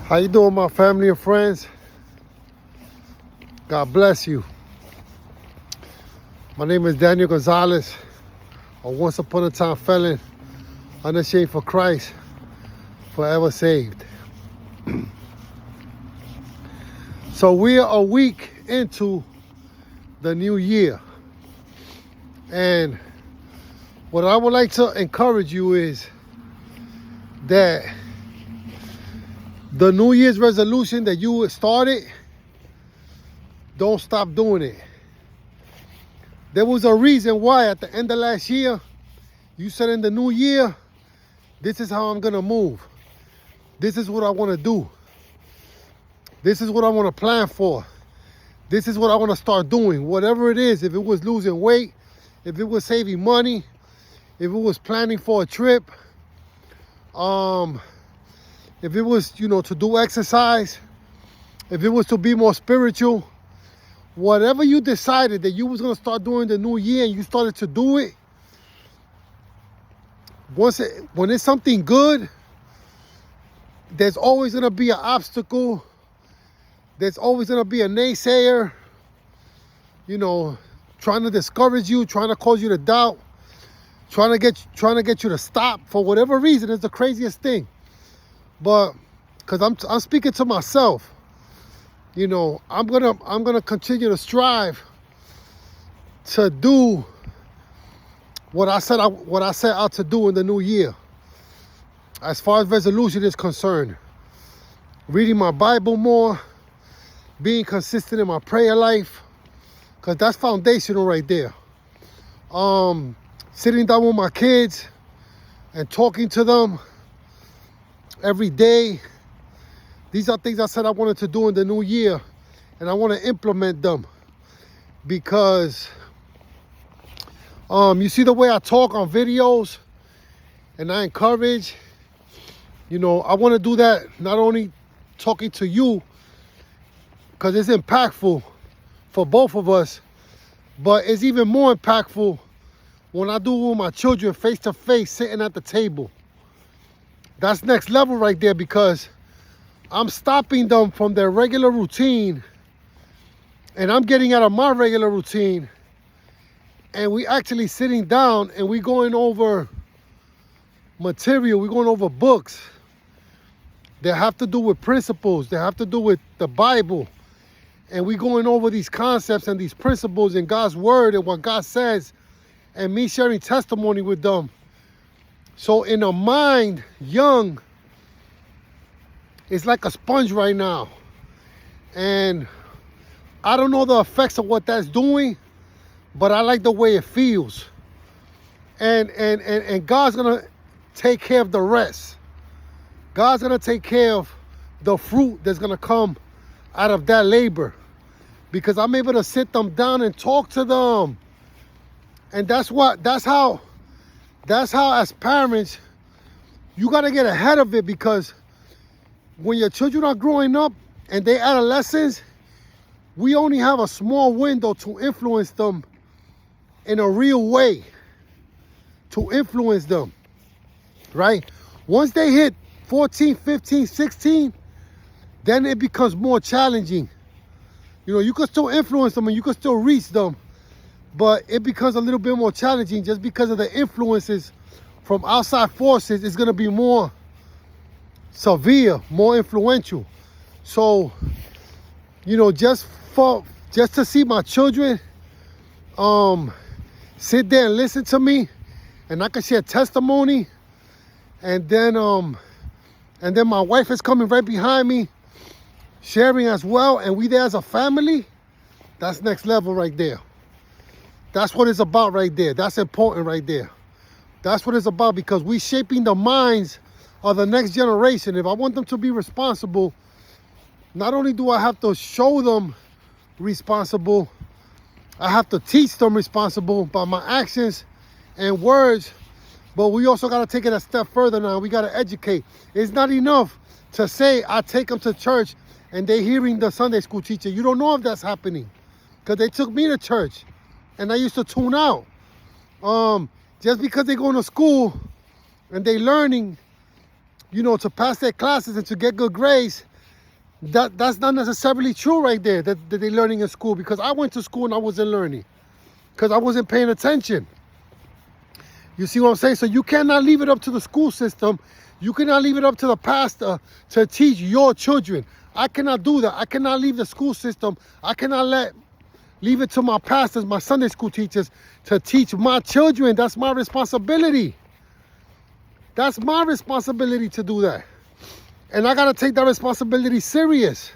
How you doing, my family and friends? God bless you. My name is Daniel Gonzalez, a once upon a time felon, unashamed for Christ, forever saved. So we are a week into the new year. And what I would like to encourage you is that the New Year's resolution that you started, don't stop doing it. There was a reason why at the end of last year, you said in the new year, this is how I'm gonna move. This is what I wanna do. This is what I wanna plan for. This is what I wanna start doing. Whatever it is, if it was losing weight, if it was saving money, if it was planning for a trip, if it was, to do exercise, if it was to be more spiritual, whatever you decided that you was going to start doing the new year and you started to do it, when it's something good, there's always going to be an obstacle. There's always going to be a naysayer, trying to discourage you, trying to cause you to doubt, trying to get you to stop for whatever reason. It's the craziest thing. But because I'm speaking to myself, I'm gonna continue to strive to do what I set out to do in the new year. As far as resolution is concerned, reading my Bible more, being consistent in my prayer life, because that's foundational right there. Sitting down with my kids and talking to them every day. These are things I said I wanted to do in the new year, and I want to implement them because you see the way I talk on videos and I encourage, I want to do that not only talking to you because it's impactful for both of us, but it's even more impactful when I do it with my children face to face, sitting at the table. That's next level right there, because I'm stopping them from their regular routine and I'm getting out of my regular routine, and we actually sitting down and we going over material, we're going over books that have to do with principles, that have to do with the Bible, and we going over these concepts and these principles in God's word and what God says, and me sharing testimony with them. So in a mind young, it's like a sponge right now. And I don't know the effects of what that's doing, but I like the way it feels. And God's gonna take care of the rest. God's gonna take care of the fruit that's gonna come out of that labor, because I'm able to sit them down and talk to them. And that's how as parents, you got to get ahead of it, because when your children are growing up and they adolescents, we only have a small window to influence them in a real way, to influence them, right? Once they hit 14, 15, 16, then it becomes more challenging. You can still influence them and you can still reach them, but it becomes a little bit more challenging just because of the influences from outside forces. Is going to be more severe, more influential. So, just to see my children sit there and listen to me, and I can share testimony, and then my wife is coming right behind me, sharing as well, and we there as a family. That's next level right there. That's what it's about right there. That's important right there. That's what it's about, because we shaping the minds of the next generation. If I want them to be responsible, not only do I have to show them responsible, I have to teach them responsible by my actions and words, but we also got to take it a step further now. We got to educate. It's not enough to say I take them to church and they hearing the Sunday school teacher. You don't know if that's happening, because they took me to church and I used to tune out. Just because they going to school and they learning, to pass their classes and to get good grades, that's not necessarily true right there, that they're learning in school, because I went to school and I wasn't learning because I wasn't paying attention. You see what I'm saying? So you cannot leave it up to the school system. You cannot leave it up to the pastor to teach your children. I cannot do that. I cannot leave the school system. I cannot leave it to my pastors, my Sunday school teachers, to teach my children. That's my responsibility. That's my responsibility to do that. And I got to take that responsibility serious,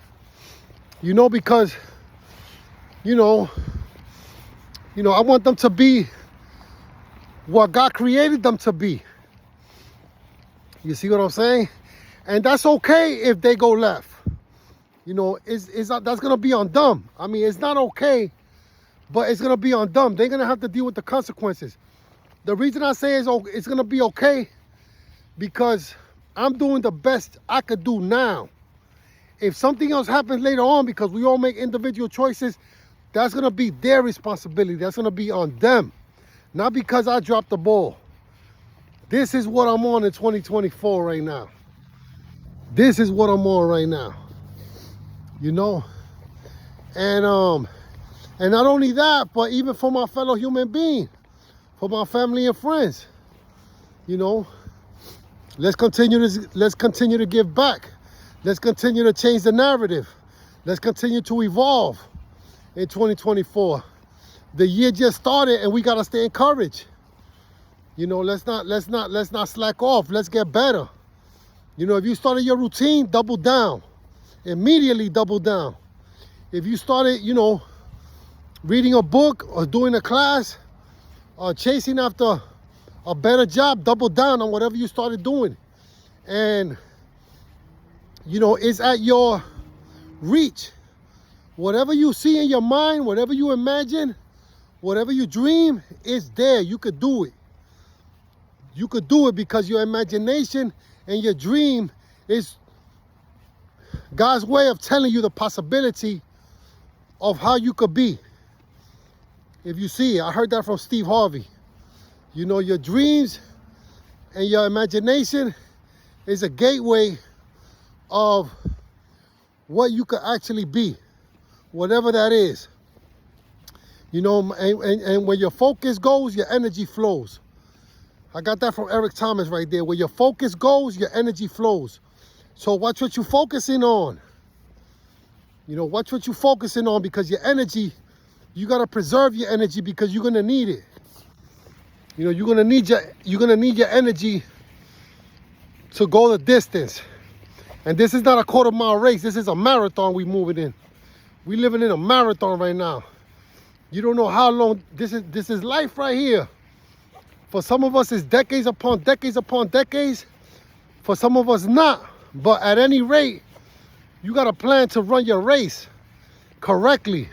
you know, because, you know, I want them to be what God created them to be. You see what I'm saying? And that's okay if they go left. You know, that's going to be on them. I mean, it's not okay, but it's going to be on them. They're going to have to deal with the consequences. The reason I say it's going to be okay, because I'm doing the best I could do now. If something else happens later on, because we all make individual choices, that's going to be their responsibility. That's going to be on them. Not because I dropped the ball. This is what I'm on in 2024 right now. This is what I'm on right now. You know? And not only that, but even for my fellow human being, for my family and friends. You know? Let's continue to give back. Let's continue to change the narrative. Let's continue to evolve in 2024. The year just started and we gotta stay encouraged. You know, let's not slack off. Let's get better. You know, if you started your routine, double down. Immediately double down. If you started, you know, reading a book or doing a class or chasing after a better job, double down on whatever you started doing. And, you know, it's at your reach. Whatever you see in your mind, whatever you imagine, whatever you dream, it's there. You could do it. You could do it because your imagination and your dream is God's way of telling you the possibility of how you could be. If you see it, I heard that from Steve Harvey. You know, your dreams and your imagination is a gateway of what you could actually be, whatever that is. You know, and where your focus goes, your energy flows. I got that from Eric Thomas right there. Where your focus goes, your energy flows. So watch what you're focusing on. You know, watch what you're focusing on, because your energy, you got to preserve your energy, because you're going to need it. You know, you're going to need your energy to go the distance. And this is not a quarter-mile race. This is a marathon we moving in. We living in a marathon right now. You don't know how long this is life right here. For some of us, it's decades upon decades upon decades. For some of us, not. But at any rate, you got a plan to run your race correctly.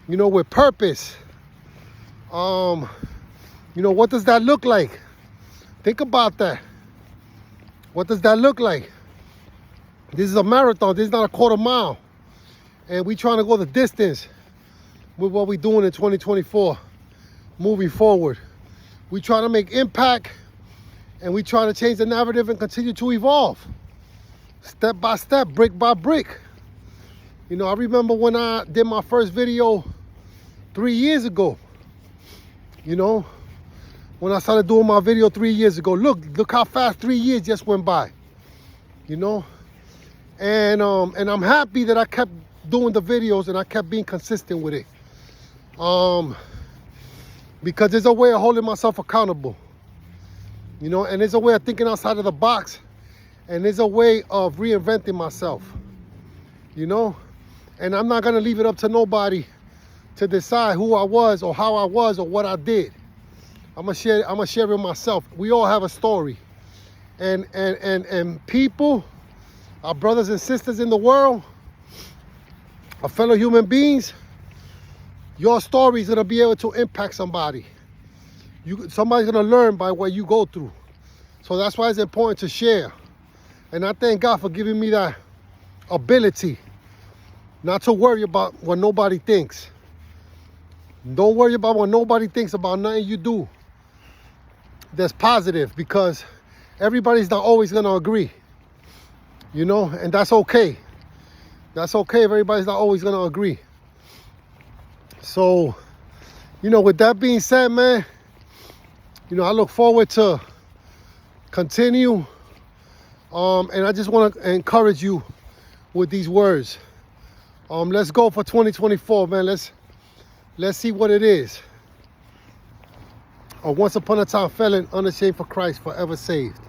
You know, with purpose. You know, what does that look like? Think about that. What does that look like? This is a marathon. This is not a quarter mile. And we trying to go the distance with what we're doing in 2024, moving forward. We trying to make impact, and we trying to change the narrative and continue to evolve. Step by step, brick by brick. You know, I remember when I did my first video 3 years ago. You know, when I started doing my video 3 years ago. Look how fast 3 years just went by. You know? And I'm happy that I kept doing the videos and I kept being consistent with it. Because there's a way of holding myself accountable. You know, and there's a way of thinking outside of the box. And there's a way of reinventing myself. You know? And I'm not going to leave it up to nobody to decide who I was or how I was or what I did. I'm gonna share it myself. We all have a story. And people, our brothers and sisters in the world, our fellow human beings, your story is gonna be able to impact somebody. Somebody's gonna learn by what you go through. So that's why it's important to share. And I thank God for giving me that ability not to worry about what nobody thinks. Don't worry about what nobody thinks about nothing you do that's positive, because everybody's not always going to agree, you know, and that's okay. That's okay if everybody's not always gonna agree. So, you know, with that being said, man, you know, I look forward to continue. And I just want to encourage you with these words. Let's go for 2024, man. Let's see what it is. Once upon a time felon, unashamed for Christ, forever saved.